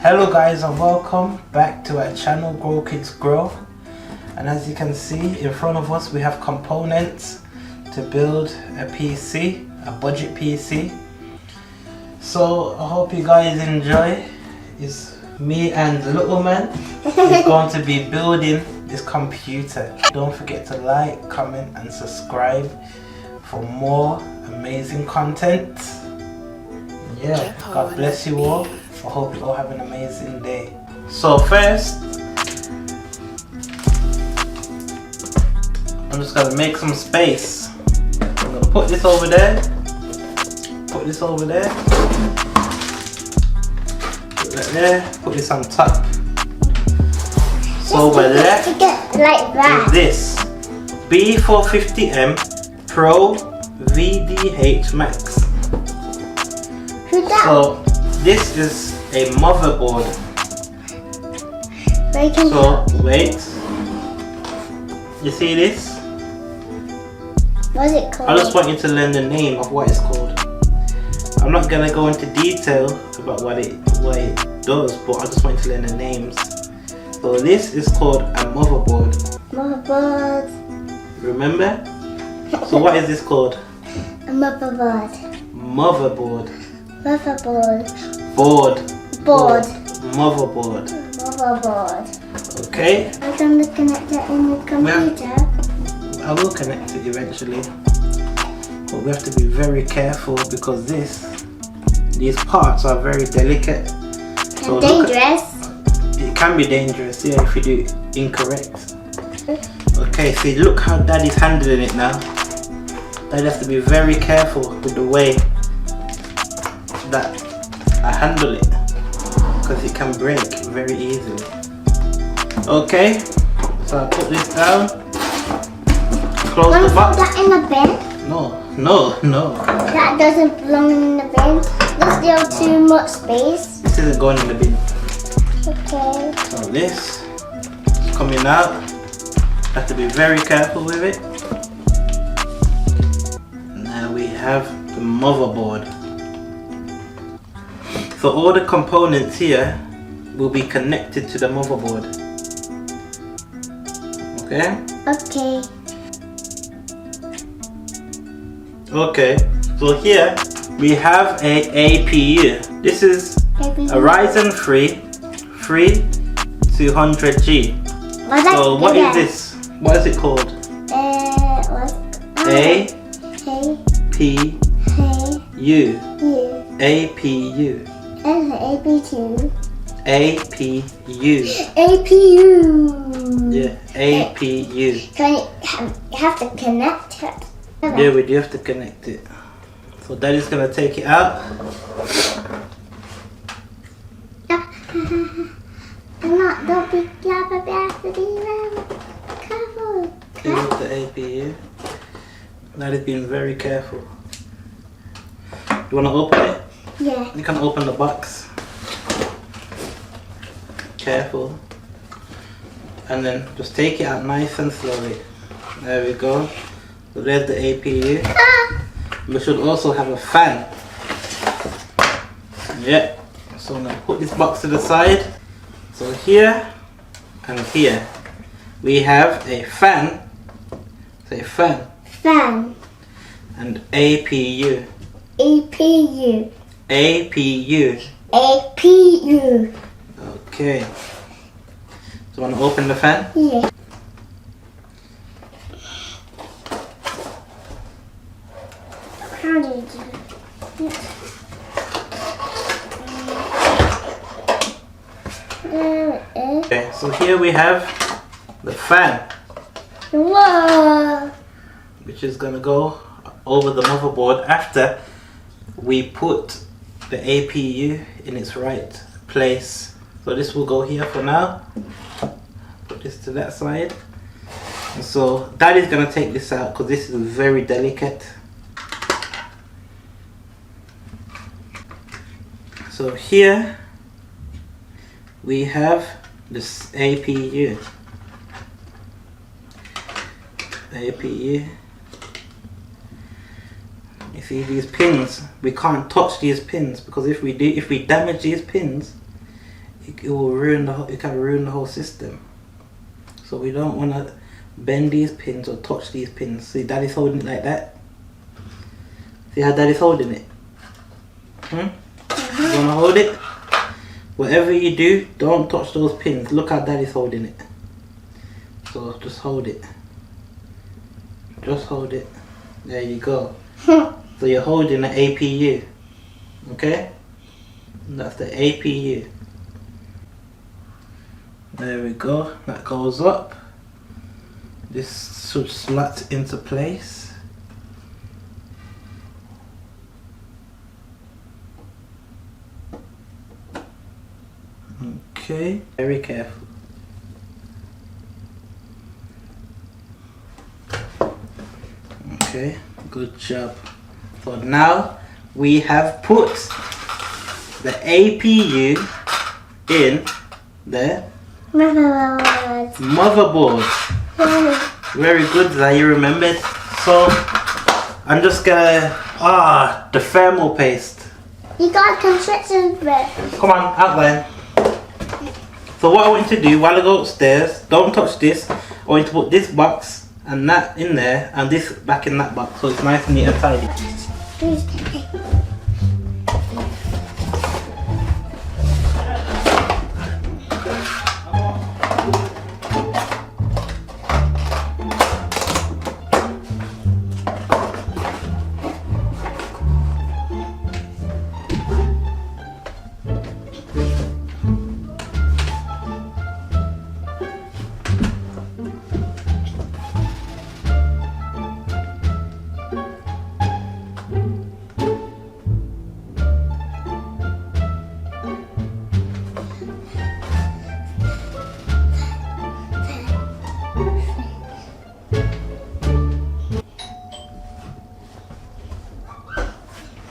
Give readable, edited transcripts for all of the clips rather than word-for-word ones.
Hello guys, and welcome back to our channel Grow Kids Grow. And as you can see in front of us, we have components to build a PC, a budget PC. So I hope you guys enjoy. It's me and the little man is going to be building this computer. Don't forget to like, comment and subscribe for more amazing content. Yeah, God bless you all. I hope you all have an amazing day. So first, I'm just gonna make some space. I'm gonna put this over there. Put this over there. Put that there. Put this on top. So we're left with this B450M Pro VDH Max. So this is a motherboard. So wait, you see this? What's it called? I just want you to learn the name of what it's called. I'm not gonna go into detail about what it does, but I just want you to learn the names. So this is called a motherboard. Motherboard. Remember? So what is this called? A motherboard. Motherboard. Motherboard. Board. Board. Motherboard. Motherboard. Okay. I'm going to connect it in the computer. I will connect it eventually. But we have to be very careful because these parts are very delicate. So dangerous. It can be dangerous, yeah, if you do it incorrect. Okay, see, look how Daddy's handling it now. Daddy has to be very careful with the way that I handle it, because it can break very easily. Okay, so I put this down. Close the box. Put that in the bin? No. That doesn't belong in the bin. There's still too much space. This isn't going in the bin. Okay. So this is coming out. Have to be very careful with it. Now we have the motherboard. So all the components here will be connected to the motherboard. Okay? Okay. So here we have a APU. This is a ryzen 3 3200G. So what is this? What is it called? APU. APU. APU. Yeah, APU. You have to connect it. Yeah, we do have to connect it. So Daddy's gonna take it out. Don't be careful. Here's the APU. Daddy's been very careful. You wanna open it? Yeah. You can open the box. Careful. And then just take it out nice and slowly. There we go. So there's the APU. We should also have a fan. Yeah. So I'm gonna put this box to the side. So here and here we have a fan. Say fan. Fan. And APU. APU. APU. APU. Okay. So want to open the fan? Yeah. How do you do it? There it is. Okay, so here we have the fan. Whoa! Which is going to go over the motherboard after we put the APU in its right place. So this will go here for now. Put this to that side. And so Daddy's going to take this out because this is very delicate. So here we have this APU. APU. You see these pins, we can't touch these pins because if we damage these pins, it will ruin the whole, it can ruin the whole system. So we don't want to bend these pins or touch these pins. See, Daddy's holding it like that. See how Daddy's holding it? You wanna hold it? Whatever you do, don't touch those pins. Look how Daddy's holding it. So just hold it. Just hold it. There you go. So you're holding the APU. Okay? And that's the APU. There we go. That goes up. This should slot into place. Okay, very careful. Okay, good job. So now we have put the APU in the motherboard. Very good that you remembered. So I'm just gonna the thermal paste. You got construction bit. Come on, outline. So what I want you to do while I go upstairs, don't touch this. I want you to put this box and that in there and this back in that box so it's nice and neat and tidy.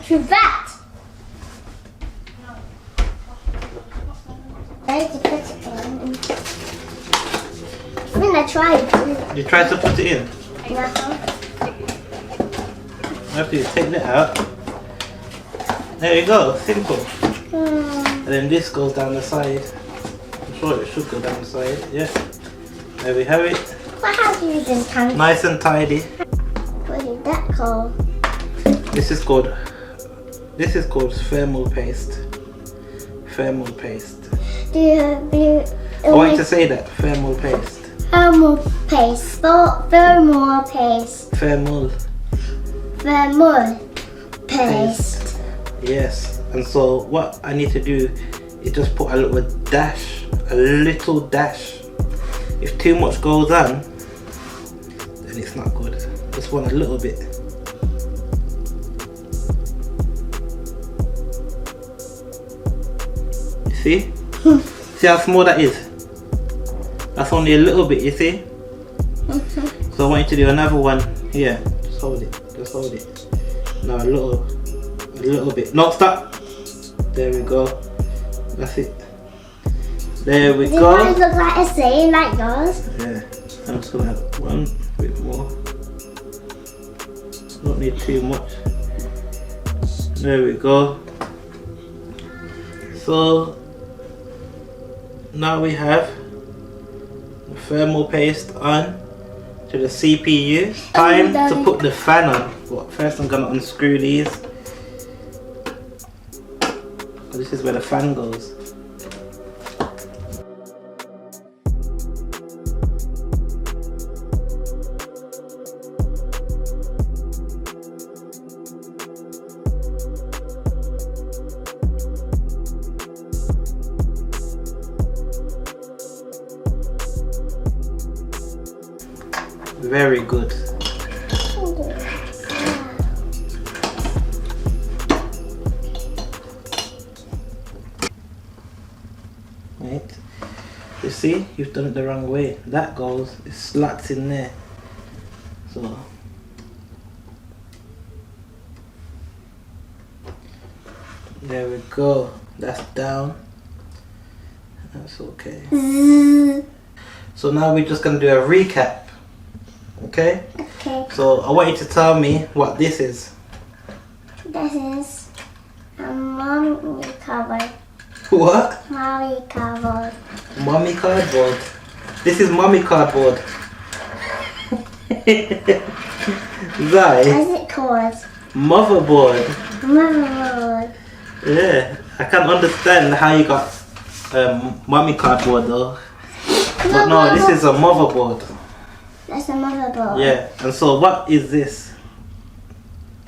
That. I need to put it in. I mean, I tried. You tried to put it in? After you take that out. There you go, simple. And then this goes down the side. I'm sure it should go down the side, yeah. There we have it. What have you been tangled? Nice and tidy. What is that called? This is called thermal paste. Thermal paste. Do you have blue? I want you to say that. Thermal paste. Thermal paste. Thermal paste. Thermal Thermal paste. Yes. And so what I need to do is just put a little dash. A little dash. If too much goes on, then it's not good. Just want a little bit. See? See how small that is? That's only a little bit, you see? So I want you to do another one here. Just hold it. Just hold it. Now a little bit. No, stop. There we go. That's it. There we go. Does it look like a C like yours? Yeah. I'm just gonna have one bit more. Don't need too much. There we go. So now we have the thermal paste on to the CPU. Time to put the fan on. But first I'm gonna unscrew these. This is where the fan goes. Very good. Right. You see, you've done it the wrong way. That goes, it slots in there. So there we go. That's down. That's okay. So now we're just gonna do a recap. Okay? Okay. So I want you to tell me what this is. This is a mom cover. What? Mommy cardboard. Mommy cardboard. This is mommy cardboard. Zai. What's it called? Motherboard. Motherboard. Yeah. I can't understand how you got mommy cardboard though. But no, this is a motherboard. That's a motherboard. Yeah. And so what is this?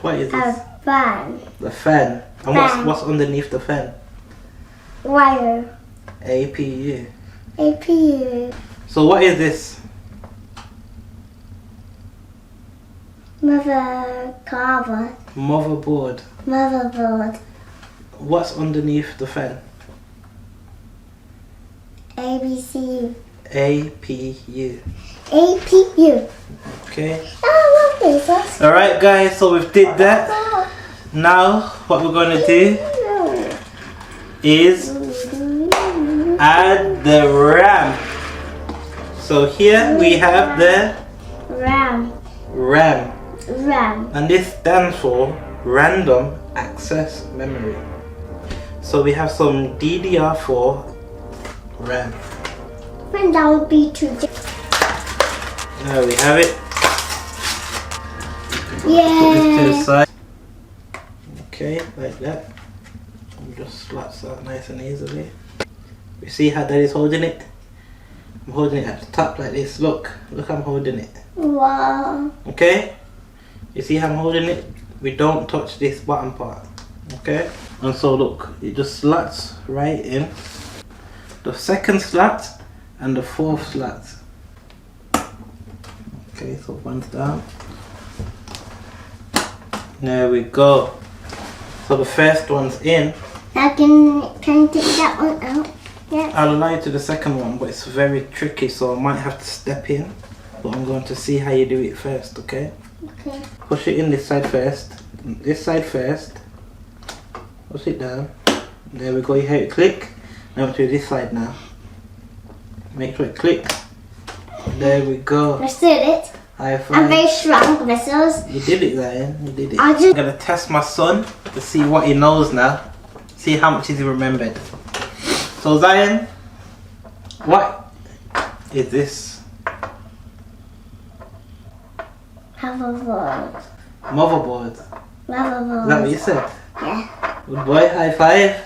What is this? A fan. The fan. And Fan. what's underneath the fan? Wire. APU. APU. So what is this? Cardboard. Motherboard. Motherboard. What's underneath the fan? ABC. APU. APU. Okay. Oh, what is this? Alright guys, so we've did that. Now what we're going to do is add the RAM. So here we have the RAM. RAM. RAM. And this stands for Random Access Memory. So we have some DDR4 RAM. And that would be too. There we have it. Put this to the Yeah. side. Okay, like that. And just slots out nice and easily. You see how Daddy's holding it? I'm holding it at the top like this. Look, I'm holding it. Wow. Okay? You see how I'm holding it? We don't touch this bottom part. Okay? And so look, it just slots right in. The second slot and the fourth slot. Okay, so one's down. There we go. So the first one's in. Now can you take that one out? Yeah. I'll allow you to the second one, but it's very tricky, so I might have to step in. But I'm going to see how you do it first, okay? Okay. Push it in this side first. This side first. Push it down. There we go, you hear it click. Now to this side now. Make sure it clicks. There we go. Let's do it. High five. I'm very strong, vessels. You did it, Zion. You did it. I just- I'm gonna test my son to see what he knows now. See how much he's remembered. So Zion, what is this? Motherboard. Motherboard. Is Motherboard. that what you said? Yeah. Good boy, high five.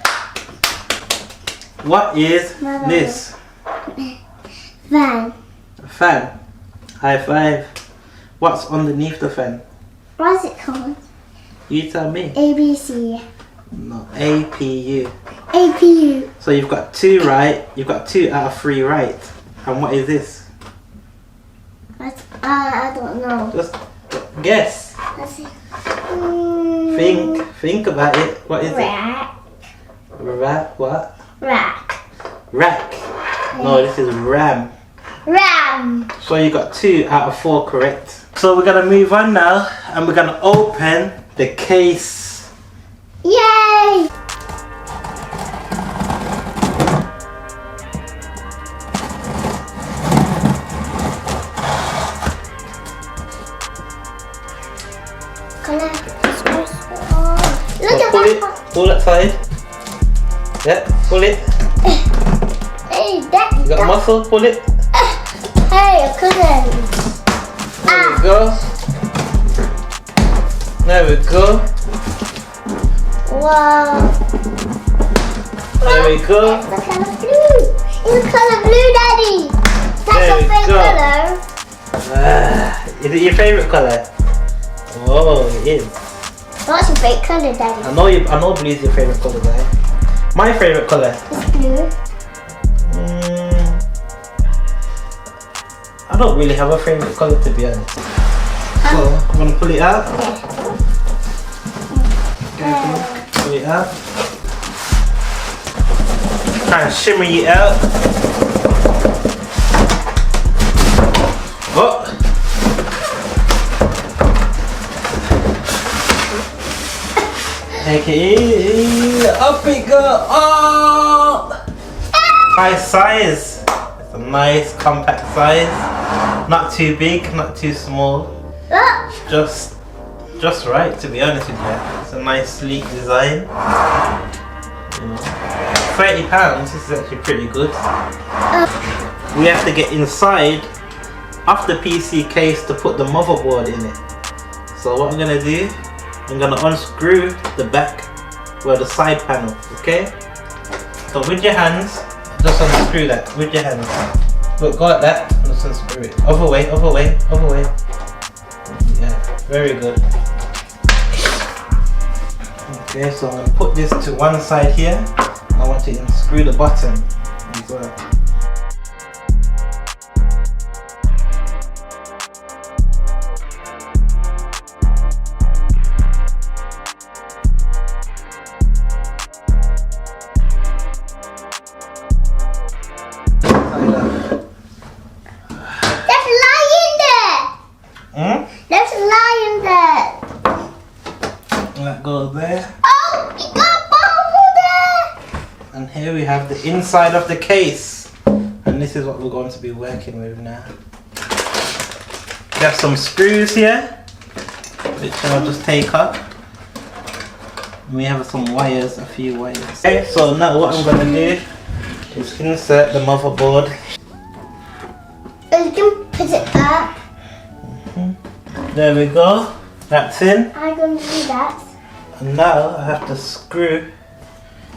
What is Motherboard. this? Fan. A fan. High five. What's underneath the fan? What's it called? You tell me. ABC. No, APU. APU. So you've got 2 right. You've got 2 out of 3 right. And what is this? I don't know. Just guess. Let's see. Think about it. What is Rack. it? Rack. What? Rack. Rack. No, this is RAM. RAM. So you got 2 out of 4 correct. So we're gonna move on now, and we're gonna open the case. Yay! Look at Pull it. that. Pull that side. Yeah. Pull it. Hey, that. You got muscle. Pull it. Hey, I couldn't. There we go. There we go. Wow. There we go. It's the color blue. It's the color blue, Daddy. That's There your we favorite go. color. Is it your favorite color? Oh, it is. What's your favorite color, Daddy? I know blue is your favorite color, guys. My favorite color. It's blue. I don't really have a favorite color, to be honest. So I'm gonna pull it out. Okay, pull it out. Try and shimmer it out. Oh. Take it easy. Up it go. Oh. Nice size. It's a nice compact size. Not too big, not too small. Just right, to be honest with you. It's a nice sleek design. You know. £30. This is actually pretty good. We have to get inside of the PC case to put the motherboard in it. So what I'm gonna do, I'm gonna unscrew the back or the side panel, okay? So with your hands, just unscrew that with your hands. Look, go like that, just unscrew it. Other way, other way, other way. Yeah, very good. Okay, so I'm gonna put this to one side here. I want to unscrew the bottom as well. That goes there. Oh, you got a bubble there. And here we have the inside of the case. And this is what we're going to be working with now. We have some screws here, which I'll just take up. And we have some wires, a few wires. Okay, so now what I'm going to do is insert the motherboard. You can put it up. There we go. That's in. I'm going to do that. And now I have to screw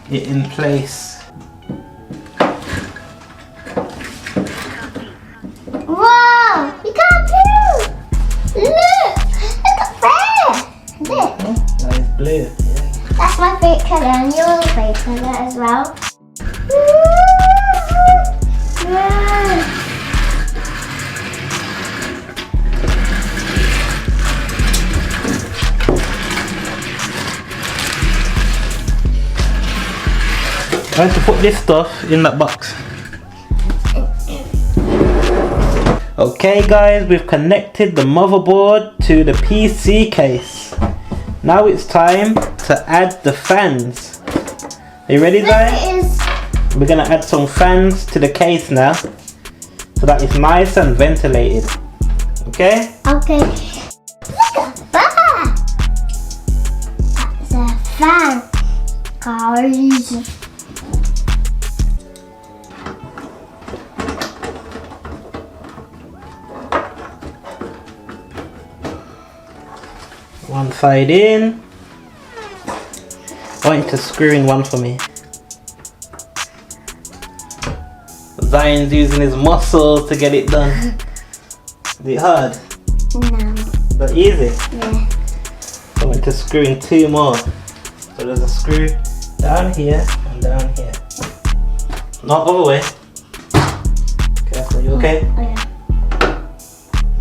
it in place. Wow! You can't do! Look! Look up there! Look! That is blue. Yeah. That's my favourite colour and your favourite colour as well. Yeah. I have to put this stuff in that box. Okay guys, we've connected the motherboard to the PC case. Now it's time to add the fans. Are you ready, guys? We're gonna add some fans to the case now, so that it's nice and ventilated. Okay? Okay. Look at that! That's a fan, guys. One side in. I want you to screw in one for me. Zion's using his muscles to get it done. Is it hard? No. But easy? Yeah. I want to screw in two more. So there's a screw down here and down here. Not all the way. Careful, you okay? Oh, yeah.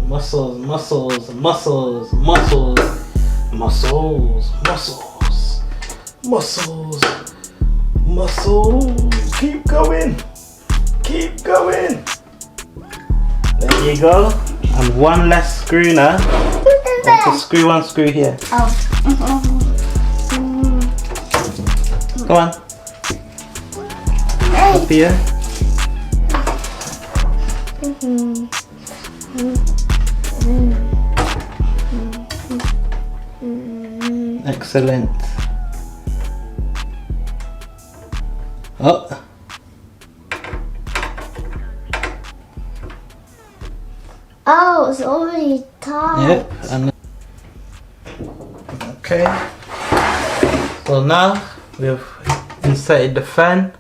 Muscles, muscles, muscles, muscles. Muscles, muscles, muscles, muscles. Keep going. Keep going. There you go. And one last screw now. And to screw one screw here. Oh. Come on. Up here. Excellent. Oh. Oh, it's already tight. Yep. And okay. So now we've inserted the fan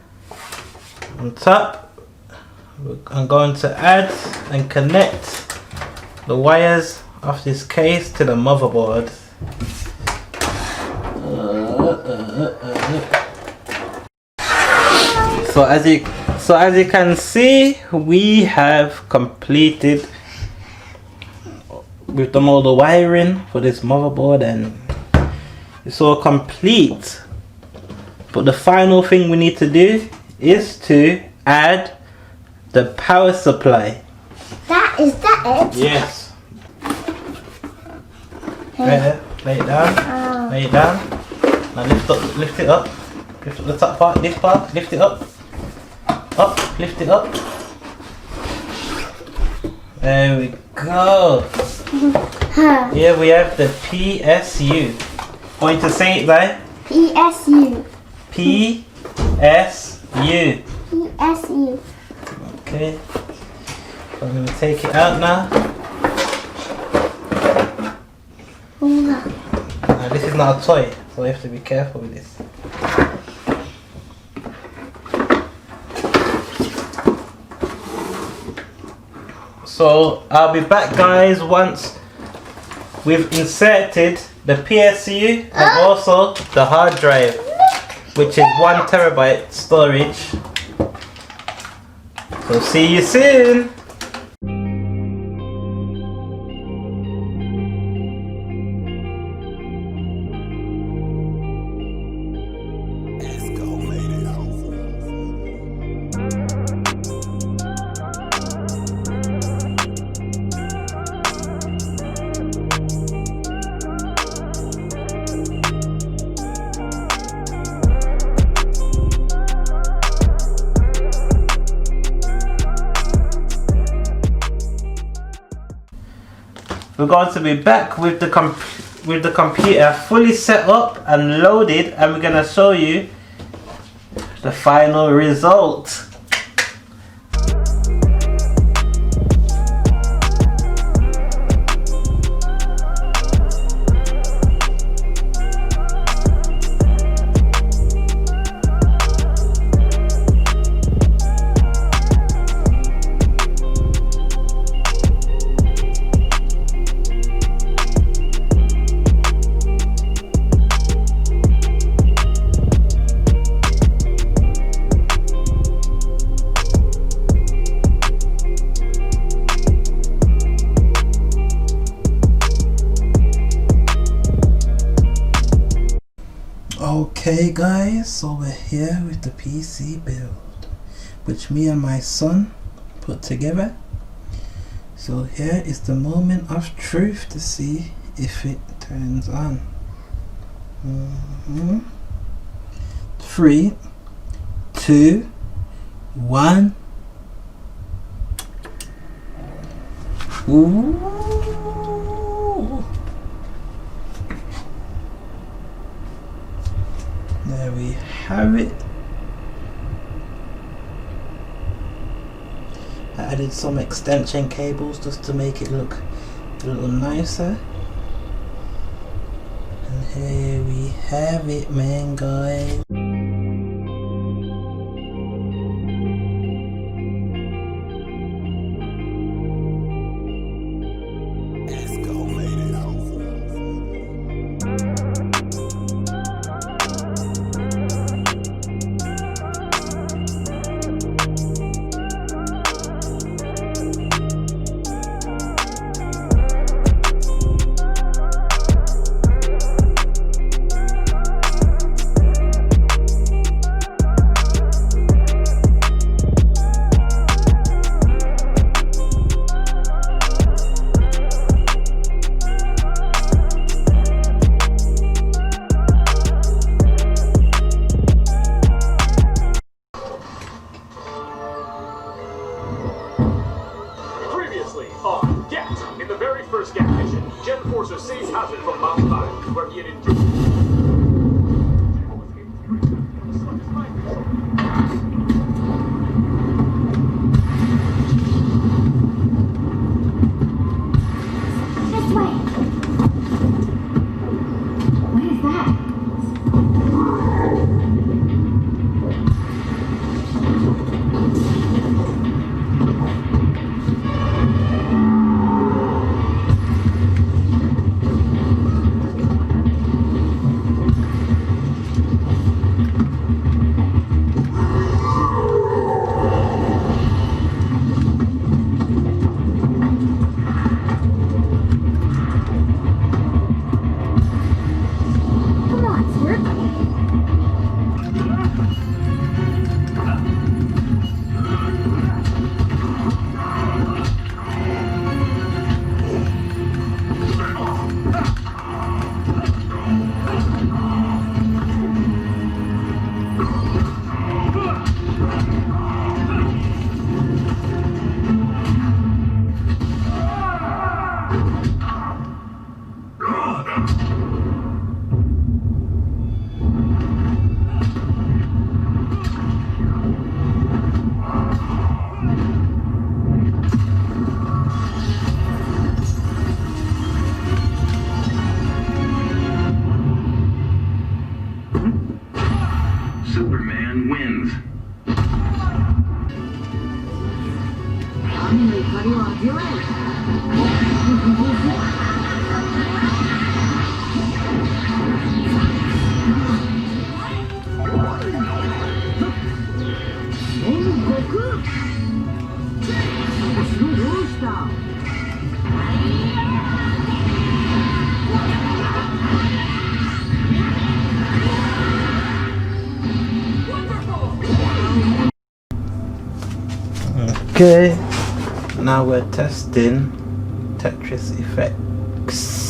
on top. I'm going to add and connect the wires of this case to the motherboard. So as you can see, we have completed. We've done all the wiring for this motherboard and it's all complete. But the final thing we need to do is to add the power supply. That is that it? Yes. Right there. Lay it down. Oh. Lay it down. Now lift it up. Lift up the top part, this part, lift it up. Up, lift it up. There we go. Here we have the PSU. Want to say it there? PSU. PSU. U. PSU. Okay. I'm going to take it out now. Now this is not a toy, so we have to be careful with this. So I'll be back, guys, once we've inserted the PSU and also the hard drive, which is 1 terabyte storage. So see you soon. We're going to be back with the computer fully set up and loaded, and we're going to show you the final result. Okay guys, so we're here with the PC build, which me and my son put together. So here is the moment of truth to see if it turns on. 3, 2, 1. Ooh. There we have it. I added some extension cables just to make it look a little nicer. And here we have it, man, guys. On Get! In the very first Get mission, Jet Forcer saved Hazard from Mount 5, where he had endured. Okay, now we're testing Tetris effects.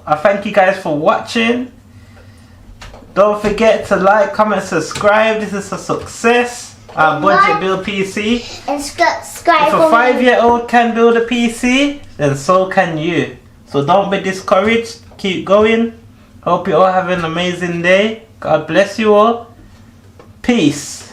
I thank you guys for watching. Don't forget to like, comment, subscribe. This is a success. Our budget build PC. And subscribe. If a 5-year-old can build a PC, then so can you. So don't be discouraged. Keep going. Hope you all have an amazing day. God bless you all. Peace.